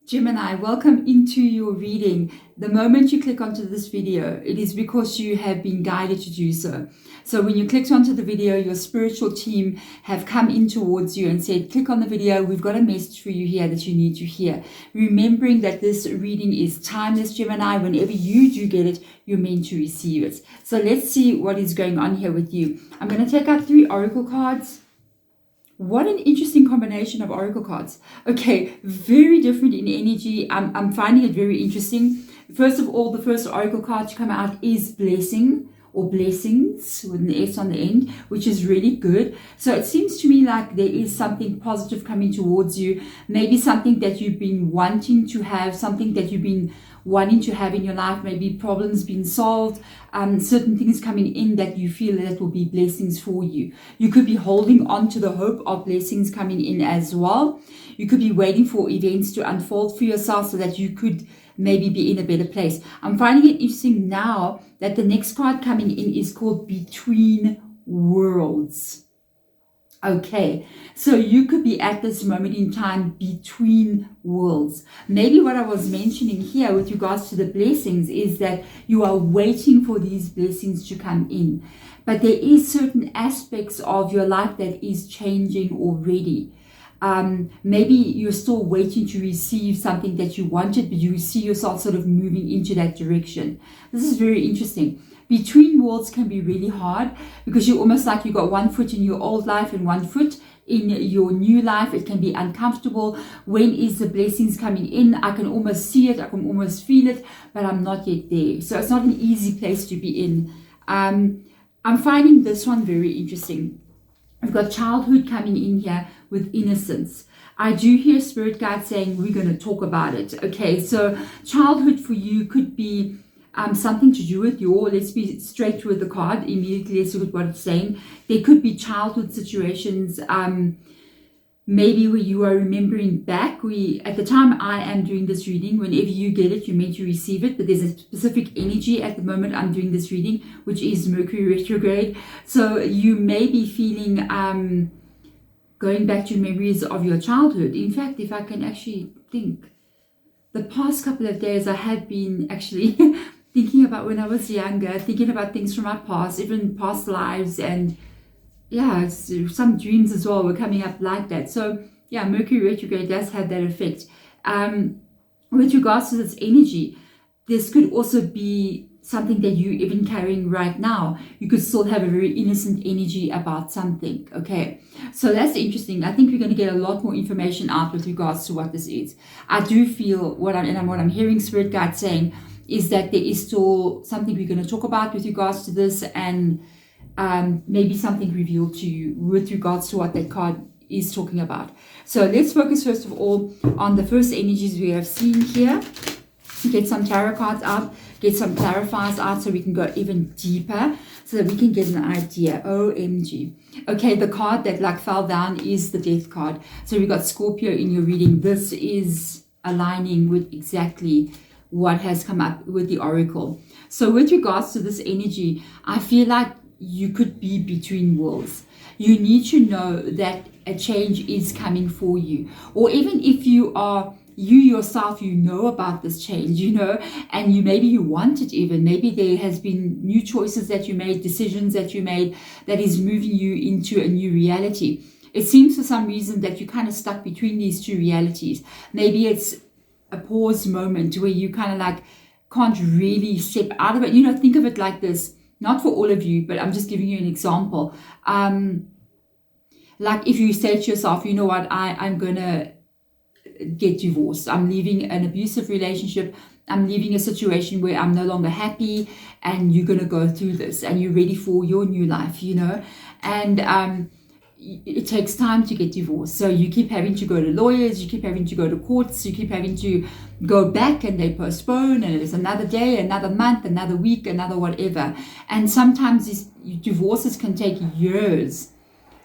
Gemini, welcome into your reading. The moment you click onto this video, it is because you have been guided to do so. So when you clicked onto the video, your spiritual team have come in towards you and said, click on the video. We've got a message for you here that you need to hear. Remembering that this reading is timeless, Gemini. Whenever you do get it, you're meant to receive it. So let's see what is going on here with you. I'm going to take out 3 oracle cards. What an interesting combination of oracle cards. Okay, very different in energy. I'm finding it very interesting. First of all, the first oracle card to come out is blessing or blessings with an S on the end, which is really good. So it seems to me like there is something positive coming towards you. Maybe something that you've been wanting to have, something that you've been wanting to have in your life, maybe problems being solved, certain things coming in that you feel that will be blessings for you. You could be holding on to the hope of blessings coming in as well. You could be waiting for events to unfold for yourself so that you could maybe be in a better place. I'm finding it interesting now that the next card coming in is called Between Worlds. Okay, so you could be at this moment in time between worlds. Maybe what I was mentioning here with regards to the blessings is that you are waiting for these blessings to come in. But there is certain aspects of your life that is changing already. Maybe you're still waiting to receive something that you wanted, but you see yourself sort of moving into that direction. This is very interesting. Between worlds can be really hard because you're almost like you got one foot in your old life and one foot in your new life. It can be uncomfortable. When is the blessings coming in? I can almost see it. I can almost feel it, but I'm not yet there. So it's not an easy place to be in. I'm finding this one very interesting. I've got childhood coming in here with innocence. I do hear spirit guide saying we're going to talk about it. Okay, so childhood for you could be something to do with your, let's be straight with the card immediately. Let's look at what it's saying. There could be childhood situations, maybe where you are remembering back. At the time I am doing this reading, whenever you get it, you're meant to receive it, but there's a specific energy at the moment I'm doing this reading, which is Mercury retrograde. So you may be feeling going back to memories of your childhood. In fact, if I can actually think, the past couple of days I have been actually thinking about when I was younger, thinking about things from my past, even past lives, and yeah, some dreams as well were coming up like that. So yeah, Mercury retrograde does have that effect. With regards to this energy, this could also be something that you're even carrying right now. You could still have a very innocent energy about something. Okay, so that's interesting. I think we're going to get a lot more information out with regards to what this is. I do feel what I'm hearing spirit guide saying is that there is still something we're going to talk about with regards to this, and maybe something revealed to you with regards to what that card is talking about. So let's focus first of all on the first energies we have seen here. Get some tarot cards out, get some clarifiers out so we can go even deeper, so that we can get an idea. OMG. Okay, the card that like fell down is the death card. So we got Scorpio in your reading. This is aligning with exactly what has come up with the oracle. So with regards to this energy, I feel like you could be between worlds. You need to know that a change is coming for you. Or even if you yourself, you know about this change, and maybe you want it even. Maybe there has been new choices that you made, decisions that you made that is moving you into a new reality. It seems for some reason that you're kind of stuck between these two realities. Maybe it's a pause moment where you kind of like can't really step out of it. Think of it like this, not for all of you, but I'm just giving you an example. Like if you say to yourself, you know what, I'm going to get divorced. I'm leaving an abusive relationship. I'm leaving a situation where I'm no longer happy, and you're going to go through this and you're ready for your new life, and it takes time to get divorced. So you keep having to go to lawyers, you keep having to go to courts, you keep having to go back, and they postpone, and it's another day, another month, another week, another whatever. And sometimes these divorces can take years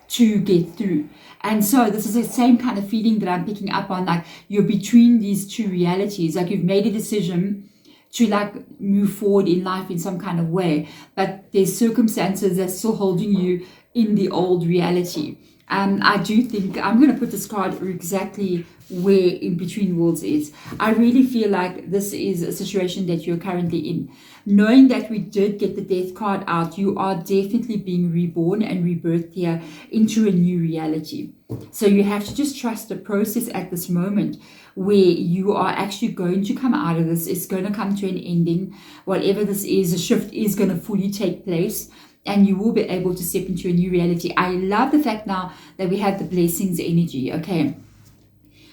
to get through. And so this is the same kind of feeling that I'm picking up on, like you're between these two realities, like you've made a decision to like move forward in life in some kind of way, but there's circumstances that's still holding you in the old reality. I do think I'm going to put this card exactly where in between worlds is. I really feel like this is a situation that you're currently in. Knowing that we did get the death card out, you are definitely being reborn and rebirthed here into a new reality. So you have to just trust the process at this moment, where you are actually going to come out of this. It's going to come to an ending. Whatever this is, a shift is going to fully take place, and you will be able to step into a new reality. I love the fact now that we have the blessings energy. Okay,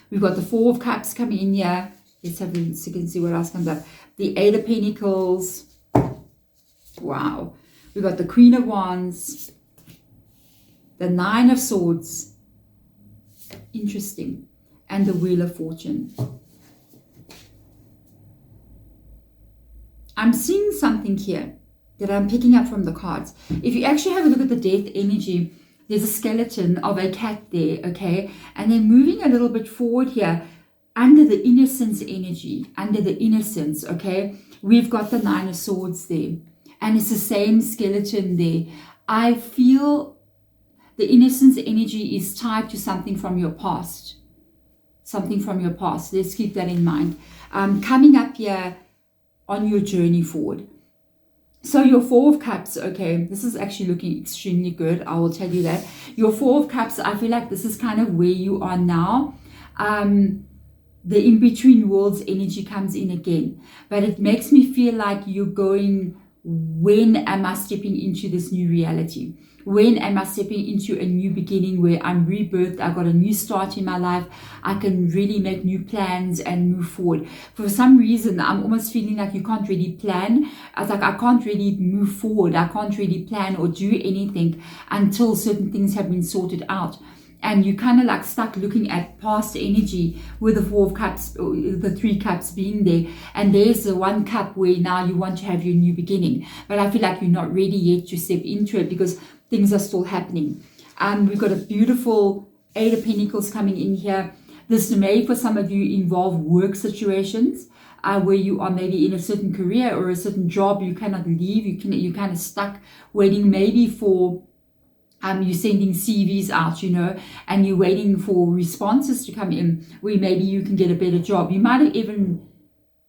we've got the Four of Cups coming in here. Let's have a second, see what else comes up. The Eight of Pentacles. Wow. We've got the Queen of Wands. The Nine of Swords. Interesting. And the Wheel of Fortune. I'm seeing something here that I'm picking up from the cards. If you actually have a look at the death energy, there's a skeleton of a cat there, okay? And then moving a little bit forward here, under the innocence energy, under the innocence, okay, we've got the Nine of Swords there. And it's the same skeleton there. I feel the innocence energy is tied to something from your past. Something from your past. Let's keep that in mind. Coming up here on your journey forward. So your Four of Cups, okay, this is actually looking extremely good. I will tell you that. Your Four of Cups, I feel like this is kind of where you are now. The in-between worlds energy comes in again. But it makes me feel like you're going, when am I stepping into this new reality? When am I stepping into a new beginning where I'm rebirthed? I got a new start in my life. I can really make new plans and move forward. For some reason, I'm almost feeling like you can't really plan. I was like, I can't really move forward. I can't really plan or do anything until certain things have been sorted out. And you kind of like stuck looking at past energy with the Four of Cups, or the Three Cups being there. And there's the One Cup where now you want to have your new beginning. But I feel like you're not ready yet to step into it because things are still happening. We've got a beautiful Eight of Pentacles coming in here. This may, for some of you, involve work situations where you are maybe in a certain career or a certain job you cannot leave. You're kind of stuck waiting maybe for... you're sending CVs out, you know, and you're waiting for responses to come in where maybe you can get a better job. You might have even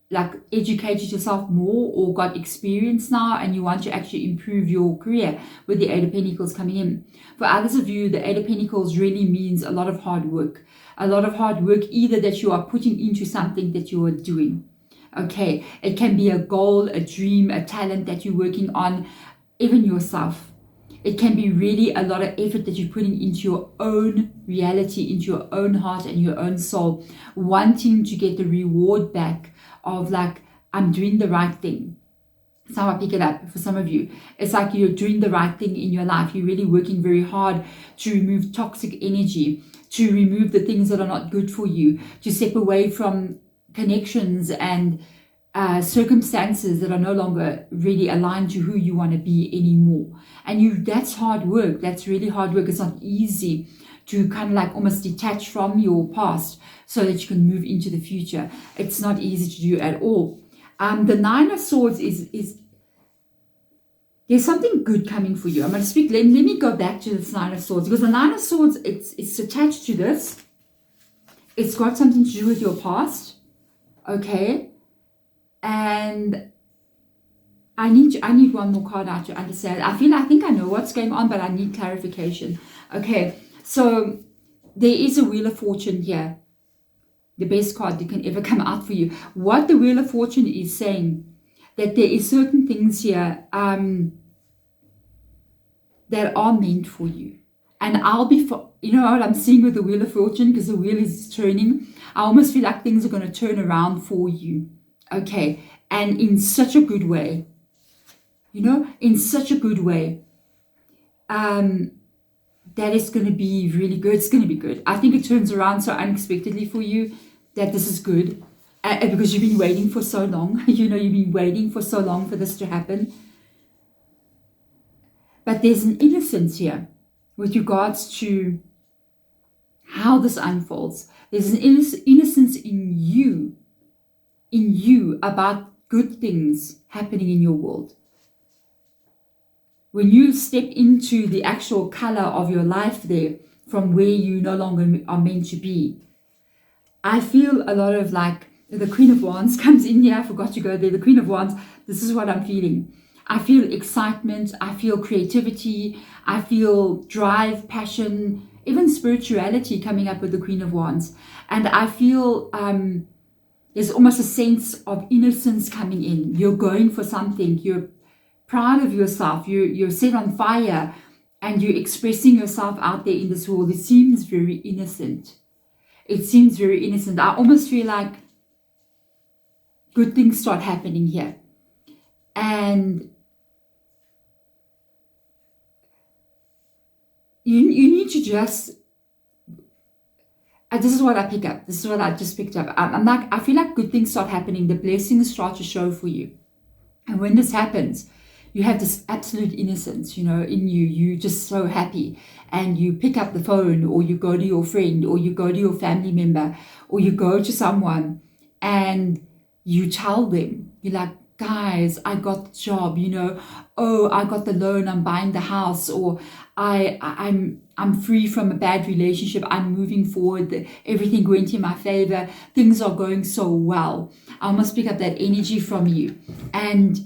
like educated yourself more or got experience now and you want to actually improve your career with the Eight of Pentacles coming in. For others of you, the Eight of Pentacles really means a lot of hard work. A lot of hard work either that you are putting into something that you are doing. Okay, it can be a goal, a dream, a talent that you're working on, even yourself. It can be really a lot of effort that you're putting into your own reality, into your own heart and your own soul, wanting to get the reward back of like, I'm doing the right thing. That's how I pick it up for some of you. It's like you're doing the right thing in your life. You're really working very hard to remove toxic energy, to remove the things that are not good for you, to step away from connections and circumstances that are no longer really aligned to who you want to be anymore. And that's hard work. That's really hard work. It's not easy to kind of like almost detach from your past so that you can move into the future. It's not easy to do at all. The Nine of Swords is there's something good coming for you. I'm going to speak. Let me go back to this Nine of Swords, because the Nine of Swords, it's attached to this. It's got something to do with your past. Okay. And I need one more card out to understand. I think I know what's going on, but I need clarification. Okay, so there is a Wheel of Fortune here. The best card that can ever come out for you. What the Wheel of Fortune is saying, that there is certain things here that are meant for you. And you know what I'm seeing with the Wheel of Fortune, because the wheel is turning. I almost feel like things are going to turn around for you. Okay, and in such a good way, you know, in such a good way, that is going to be really good. It's going to be good. I think it turns around so unexpectedly for you that this is good, because you've been waiting for so long. You know, you've been waiting for so long for this to happen. But there's an innocence here with regards to how this unfolds. There's an innocence in you about good things happening in your world. When you step into the actual color of your life there, from where you no longer are meant to be, I feel a lot of like the Queen of Wands comes in here. I forgot to go there. The Queen of Wands. This is what I'm feeling. I feel excitement. I feel creativity. I feel drive, passion, even spirituality coming up with the Queen of Wands. And I feel there's almost a sense of innocence coming in. You're going for something. You're proud of yourself. You're set on fire and you're expressing yourself out there in this world. It seems very innocent. It seems very innocent. I almost feel like good things start happening here. And you need to just, this is what I pick up. This is what I just picked up. I feel like good things start happening. The blessings start to show for you. And when this happens, you have this absolute innocence, in you. You're just so happy. And you pick up the phone, or you go to your friend, or you go to your family member, or you go to someone and you tell them, you're like, guys, I got the job, oh, I got the loan, I'm buying the house, or I'm free from a bad relationship, I'm moving forward, everything went in my favor, things are going so well. I must pick up that energy from you. And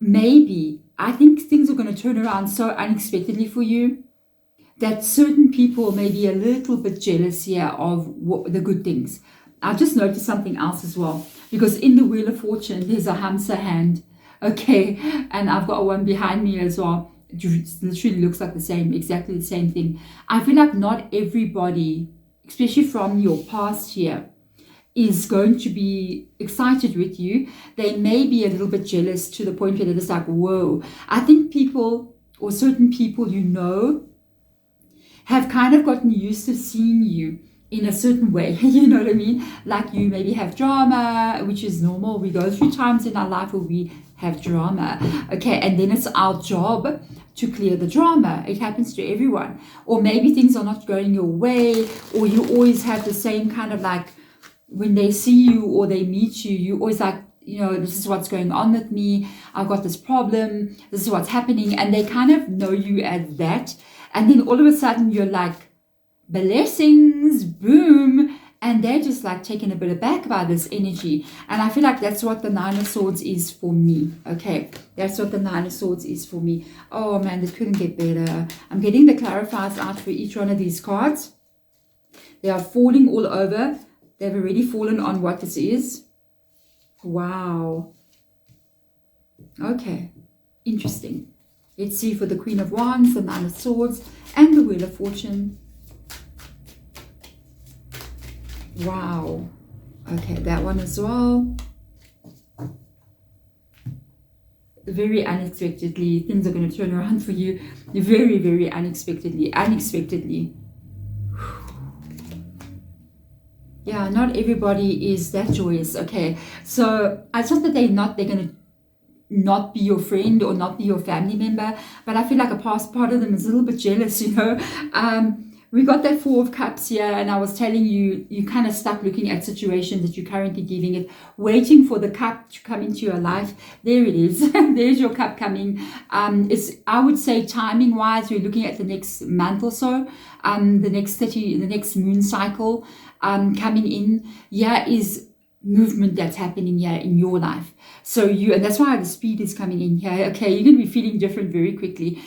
maybe, I think things are going to turn around so unexpectedly for you that certain people may be a little bit jealous here of the good things. I've just noticed something else as well, because in the Wheel of Fortune, there's a hamster hand, okay, and I've got one behind me as well. It literally looks like the same, exactly the same thing. I feel like not everybody, especially from your past here, is going to be excited with you. They may be a little bit jealous to the point where they're just like, whoa. I think people, or certain people have kind of gotten used to seeing you in a certain way, you know what I mean? Like you maybe have drama, which is normal. We go through times in our life where we have drama, okay? And then it's our job to clear the drama. It happens to everyone. Or maybe things are not going your way, or you always have the same kind of like, when they see you or they meet you, you always like, this is what's going on with me. I've got this problem. This is what's happening. And they kind of know you as that. And then all of a sudden you're like, blessings, boom. And they're just like taken a bit aback by this energy. And I feel like that's what the Nine of Swords is for me. Okay, that's what the Nine of Swords is for me. Oh man, this couldn't get better. I'm getting the clarifiers out for each one of these cards. They are falling all over. They've already fallen on what this is. Wow. Okay, interesting. Let's see for the Queen of Wands, the Nine of Swords, and the Wheel of Fortune. Wow. Okay, that one as well. Very unexpectedly, things are going to turn around for you. Very, very unexpectedly. Yeah, not everybody is that joyous. Okay, so it's not that they're going to not be your friend or not be your family member, but I feel like a past part of them is a little bit jealous, We got that Four of Cups here, and I was telling you, you kind of stuck looking at situations that you're currently dealing with, waiting for the cup to come into your life. There it is. There's your cup coming. I would say timing-wise, we're looking at the next month or so, the next moon cycle coming in. Yeah, is movement that's happening here in your life. So and that's why the speed is coming in here. Okay, you're going to be feeling different very quickly.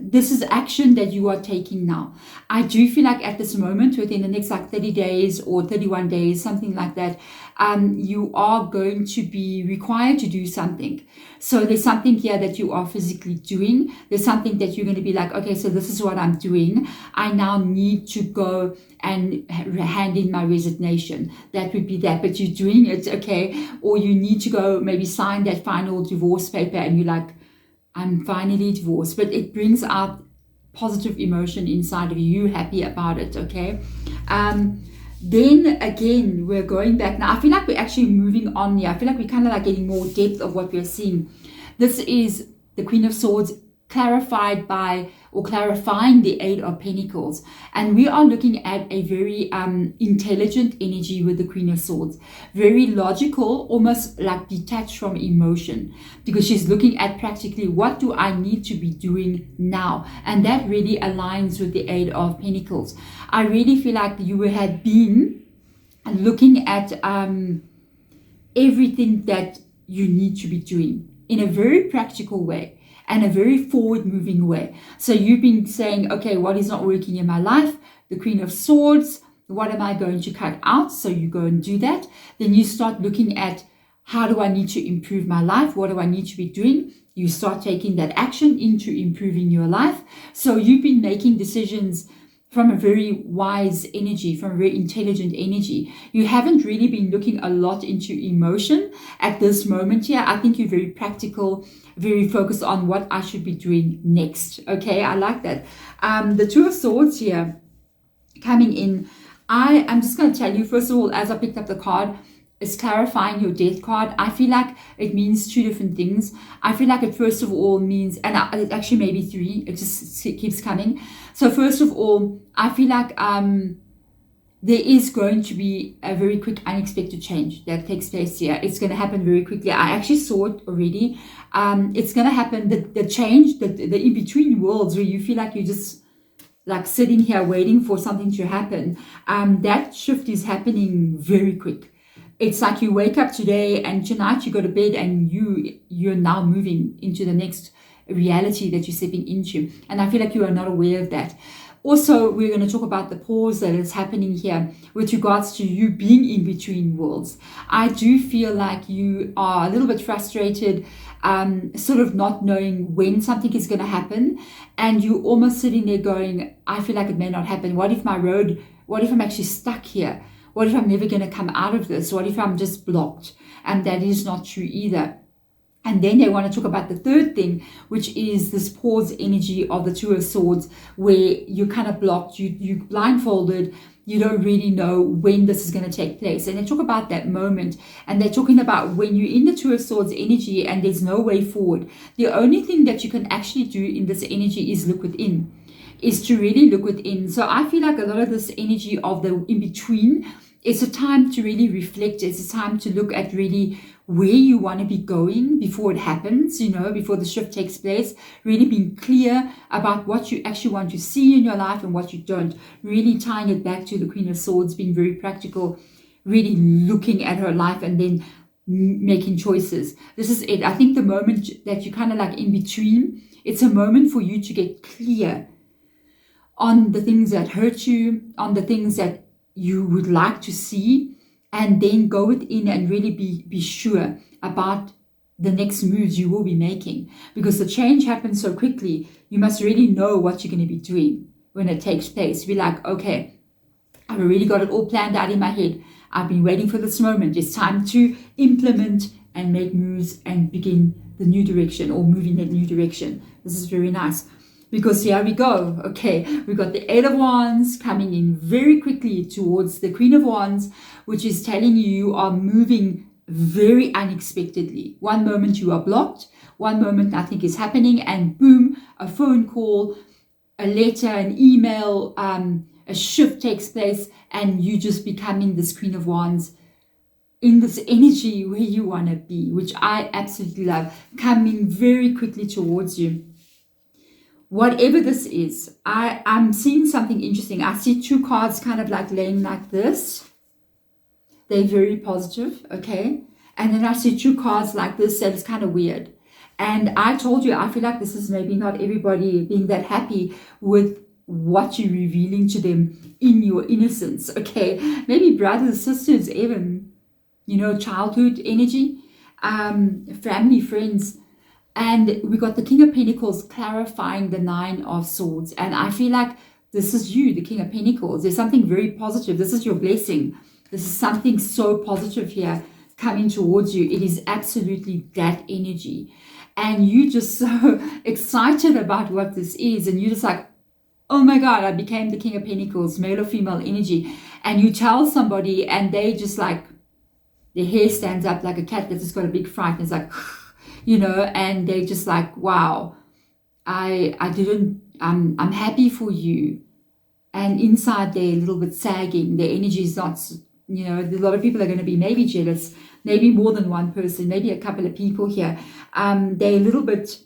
This is action that you are taking now. I do feel like at this moment, within the next like 30 days or 31 days, something like that, you are going to be required to do something. So there's something here that you are physically doing. There's something that you're going to be like, okay, so this is what I'm doing. I now need to go and hand in my resignation. That would be that, but you're doing it, okay? Or you need to go maybe sign that final divorce paper and you're like, I'm finally divorced, but it brings out positive emotion inside of you, happy about it, okay? Then again, we're going back. Now, I feel like we're actually moving on here. I feel like we're kind of like getting more depth of what we're seeing. This is the Queen of Swords clarified by, or clarifying the Eight of Pentacles. And we are looking at a very intelligent energy with the Queen of Swords. Very logical, almost like detached from emotion, because she's looking at practically, what do I need to be doing now? And that really aligns with the Eight of Pentacles. I really feel like you had been looking at everything that you need to be doing in a very practical way and a very forward-moving way. So you've been saying, okay, what is not working in my life? The Queen of Swords, what am I going to cut out? So you go and do that. Then you start looking at, how do I need to improve my life? What do I need to be doing? You start taking that action into improving your life. So you've been making decisions from a very wise energy, from a very intelligent energy. You haven't really been looking a lot into emotion at this moment here. I think you're very practical, very focused on what I should be doing next. Okay, I like that. The Two of Swords here coming in. I'm just going to tell you, first of all, as I picked up the card, is clarifying your death card. I feel like it means two different things. I feel like it first of all means, and it actually maybe three, it just keeps coming. So first of all, I feel like there is going to be a very quick unexpected change that takes place here. It's going to happen very quickly. I actually saw it already. It's going to happen, the change, the in-between worlds where you feel like you're just like sitting here waiting for something to happen. That shift is happening very quick. It's like you wake up today and tonight you go to bed and you're now moving into the next reality that you're stepping into. And I feel like you are not aware of that. Also, we're going to talk about the pause that is happening here with regards to you being in between worlds. I do feel like you are a little bit frustrated, sort of not knowing when something is going to happen. And you almost sitting there going, I feel like it may not happen. What if I'm actually stuck here? What if I'm never going to come out of this? What if I'm just blocked? And that is not true either. And then they want to talk about the third thing, which is this pause energy of the Two of Swords, where you're kind of blocked, you blindfolded, you don't really know when this is going to take place. And they talk about that moment, and they're talking about when you're in the Two of Swords energy and there's no way forward. The only thing that you can actually do in this energy is look within, is to really look within. So I feel like a lot of this energy of the in-between, it's a time to really reflect. It's a time to look at really where you want to be going before it happens, before the shift takes place. Really being clear about what you actually want to see in your life and what you don't. Really tying it back to the Queen of Swords, being very practical, really looking at her life and then making choices. This is it. I think the moment that you kind of like in between, it's a moment for you to get clear on the things that hurt you, on the things that you would like to see, and then go within and really be sure about the next moves you will be making. Because the change happens so quickly, you must really know what you're going to be doing when it takes place. Be like, okay, I've already got it all planned out in my head. I've been waiting for this moment. It's time to implement and make moves and begin the new direction, or move in that new direction. This is very nice. Because here we go. Okay, we got the Eight of Wands coming in very quickly towards the Queen of Wands, which is telling you are moving very unexpectedly. One moment you are blocked, one moment nothing is happening, and boom, a phone call, a letter, an email, a shift takes place, and you just becoming this Queen of Wands in this energy where you want to be, which I absolutely love, coming very quickly towards you. Whatever this is, I'm seeing something interesting. I see two cards kind of like laying like this. They're very positive, okay? And then I see two cards like this that is kind of weird. And I told you, I feel like this is maybe not everybody being that happy with what you're revealing to them in your innocence, okay? Maybe brothers, sisters, even, childhood energy, family, friends. And we got the King of Pentacles clarifying the Nine of Swords. And I feel like this is you, the King of Pentacles. There's something very positive. This is your blessing. This is something so positive here coming towards you. It is absolutely that energy. And you just so excited about what this is. And you're just like, oh my God, I became the King of Pentacles, male or female energy. And you tell somebody and they just like, their hair stands up like a cat that's just got a big fright. And it's like, and they just like, wow, I'm happy for you. And inside they're a little bit sagging. Their energy is not, you know, a lot of people are going to be maybe jealous, maybe more than one person, maybe a couple of people here. They're a little bit,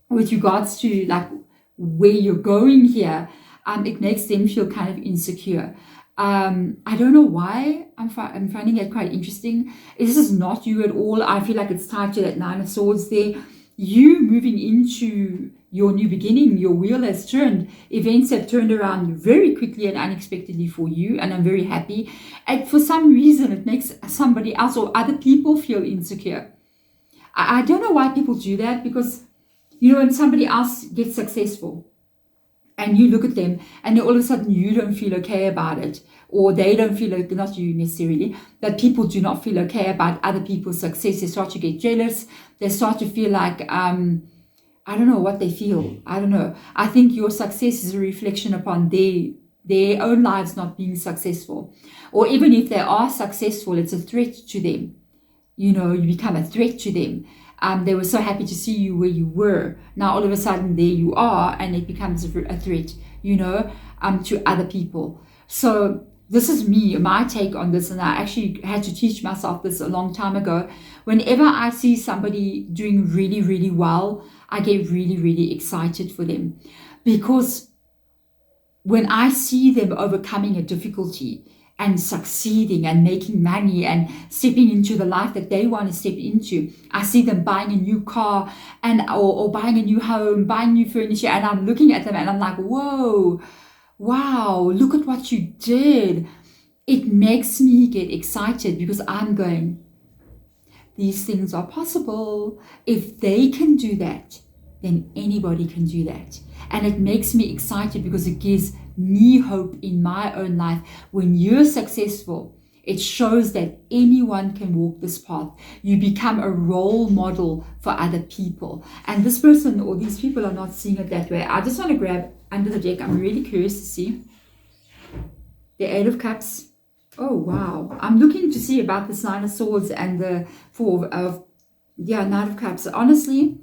with regards to like where you're going here, it makes them feel kind of insecure. I don't know why. I'm finding it quite interesting. This is not you at all. I feel like it's tied to that Nine of Swords there. You moving into your new beginning, your wheel has turned. Events have turned around very quickly and unexpectedly for you, and I'm very happy. And for some reason, it makes somebody else or other people feel insecure. I don't know why people do that, because, you know, when somebody else gets successful and you look at them and all of a sudden you don't feel okay about it, or they don't feel like, not you necessarily, but people do not feel okay about other people's success. They start to get jealous. They start to feel like, I don't know what they feel. I don't know. I think your success is a reflection upon their own lives not being successful. Or even if they are successful, it's a threat to them. You know, you become a threat to them. They were so happy to see you where you were. Now all of a sudden there you are, and it becomes a threat, you know, to other people. So this is my take on this, and I actually had to teach myself this a long time ago. Whenever I see somebody doing really, really well, I get really, really excited for them, because when I see them overcoming a difficulty and succeeding and making money and stepping into the life that they want to step into, I see them buying a new car or buying a new home, buying new furniture, and I'm looking at them and I'm like, whoa, wow, look at what you did. It makes me get excited, because I'm going, these things are possible. If they can do that, then anybody can do that. And it makes me excited because it gives me hope in my own life. When you're successful, it shows that anyone can walk this path. You become a role model for other people. And this person or these people are not seeing it that way. I just want to grab under the deck. I'm really curious to see the Eight of Cups. Oh, wow. I'm looking to see about this Nine of Swords and the Nine of Cups. Honestly,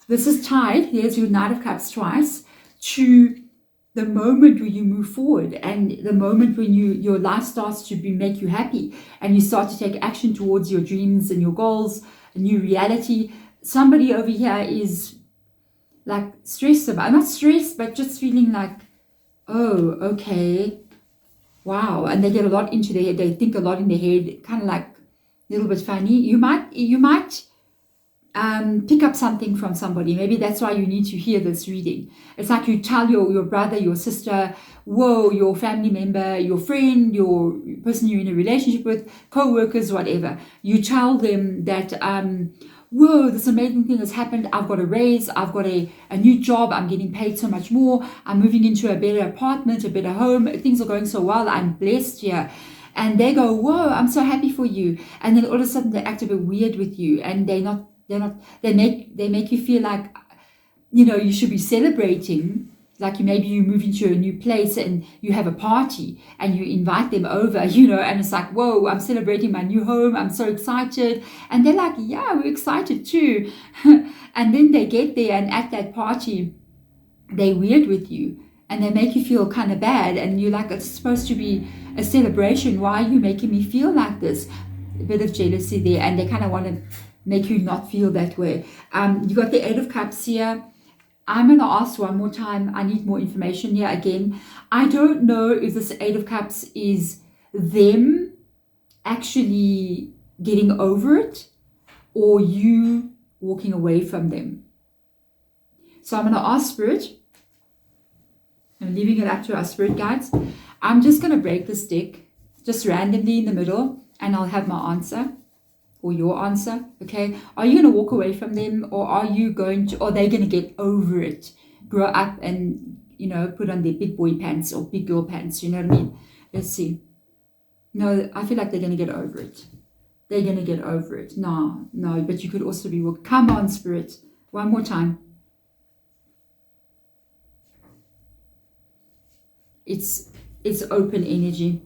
this is tied, here's your Knight of Cups twice, to the moment when you move forward, and the moment when your life starts to make you happy, and you start to take action towards your dreams and your goals, a new reality. Somebody over here is like stressed about, not stressed, but just feeling like, oh, okay, wow. And they get a lot into their head. They think a lot in their head, kind of like a little bit funny. You might pick up something from somebody. Maybe that's why you need to hear this reading. It's like you tell your brother, your sister, whoa, your family member, your friend, your person you're in a relationship with, co-workers, whatever. You tell them that, whoa, this amazing thing has happened. I've got a raise. I've got a new job. I'm getting paid so much more. I'm moving into a better apartment, a better home. Things are going so well. I'm blessed here. And they go, whoa, I'm so happy for you. And then all of a sudden they act a bit weird with you, and they make you feel like, you know, you should be celebrating. Like maybe you move into a new place and you have a party and you invite them over, you know, and it's like, whoa, I'm celebrating my new home. I'm so excited. And they're like, yeah, we're excited too. And then they get there, and at that party, they're weird with you and they make you feel kind of bad. And you're like, it's supposed to be a celebration. Why are you making me feel like this? A bit of jealousy there. And they kind of want to make you not feel that way. You got the Eight of Cups here. I'm going to ask one more time. I need more information here again. I don't know if this Eight of Cups is them actually getting over it or you walking away from them. So I'm going to ask Spirit. I'm leaving it up to our Spirit guides. I'm just going to break this deck just randomly in the middle, and I'll have my answer. Or your answer, okay? Are you going to walk away from them, or are they going to get over it, grow up and, you know, put on their big boy pants or big girl pants, you know what I mean? Let's see. No, I feel like they're going to get over it. They're going to get over it. No, but you could also be, come on, Spirit. One more time. It's open energy.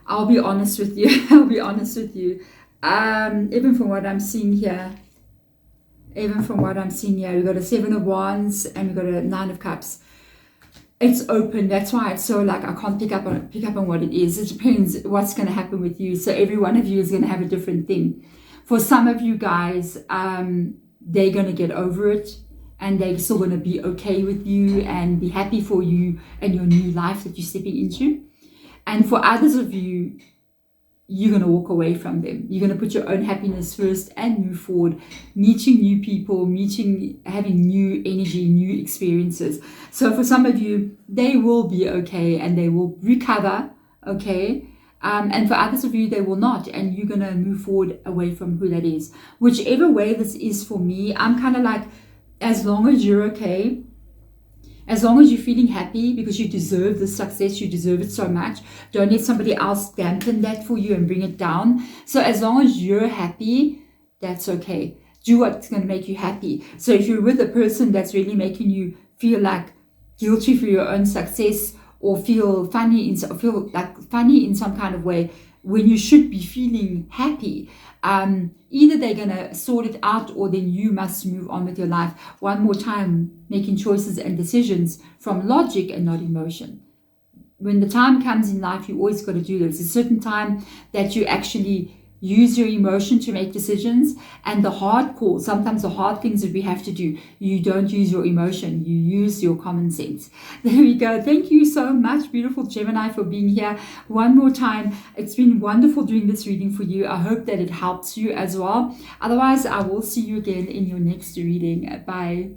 I'll be honest with you. Even from what I'm seeing here, even from what I'm seeing here. We've got a 7 of Wands and we've got a 9 of Cups. It's open. That's why it's so like I can't pick up on what it is. It depends what's going to happen with you. So every one of you is going to have a different thing. For some of you guys, they're going to get over it and they're still going to be okay with you and be happy for you and your new life that you're stepping into. And for others of you, you're going to walk away from them. You're going to put your own happiness first and move forward, meeting new people, having new energy, new experiences. So for some of you, they will be okay and they will recover, okay? And for others of you, they will not, and you're going to move forward away from who that is. Whichever way this is for me, I'm kind of like, as long as you're okay, as long as you're feeling happy because you deserve the success, you deserve it so much. Don't let somebody else dampen that for you and bring it down. So as long as you're happy, that's okay. Do what's going to make you happy. So if you're with a person that's really making you feel like guilty for your own success or feel funny in some kind of way when you should be feeling happy, either they're going to sort it out or then you must move on with your life. One more time, making choices and decisions from logic and not emotion. When the time comes in life, you always got to do this. There's a certain time that you actually use your emotion to make decisions, and the hard calls, sometimes the hard things that we have to do, you don't use your emotion, you use your common sense. There we go. Thank you so much, beautiful Gemini, for being here one more time. It's been wonderful doing this reading for you. I hope that it helps you as well. Otherwise, I will see you again in your next reading. Bye.